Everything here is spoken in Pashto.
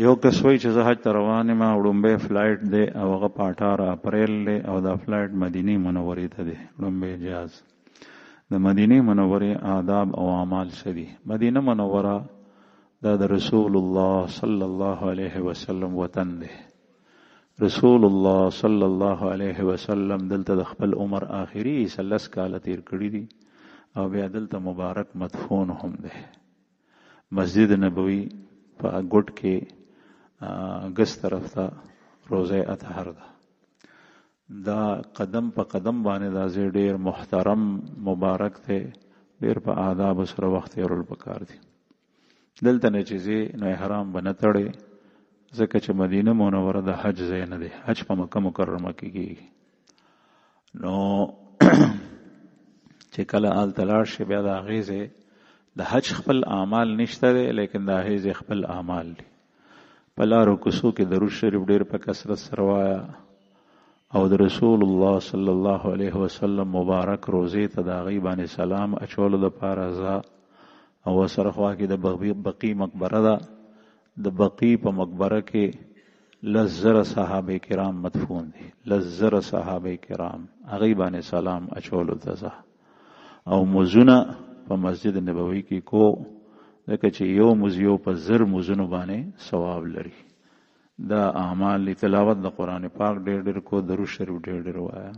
یو کس وایي چې زه حج ته روان یم، وړومبی فلایټ دی او هغه په 18 اپریل دی او دا فلایټ مدینې منورې ته دی. وړومبی جهاز د مدینې منورې آداب او اعمال څه دي؟ مدینه منوره دا د رسول الله صلی الله علیه وسلم وطن دی. رسول الله صلی الله علیه وسلم دلته د خپل عمر آخري 30 کاله تیر کړي دي او بیا دلته مبارک مدفون هم دی. مسجد نبوي په ګټ کې ګس طرف ته روزه اطهر ده. دا قدم په قدم باندې دا ځای ډیر محترم مبارک دی، ډیر په آداب سره وخت تیرول پکار دي. دلته نه چې نو احرام بنه تړي، ځکه چې مدینه منوره د حج ځای نه دی، حج په مکه مکرمه کې کیږي. نو چې کله آل تلاړ شي بیا د هغې ځای د حج خپل اعمال نشته دی، لیکن د هغې ځای خپل اعمال دي. په لارو کوڅو کې درود شریف ډیر په کثرت سره وایه او د رسول الله صلی الله علیه وسلم مبارک روزې ته د هغې باندې سلام اچولو دپاره ځه. او سره خوا کې د بقی مقبره ده، د بقی په مقبره کې 10,000 صحابه کرام مدفون دي. 10,000 صحابه کرام هغې باندې سلام اچولو ته ځه او مزونه په مسجد نبوي کې کو، ځکه چې یو مزیو په 1000 مزونو باندې ثواب لري. دا اعمال تلاوت د قرآن پاک ډېر ډېر کو، درود شریف ډېر ډېر وایه.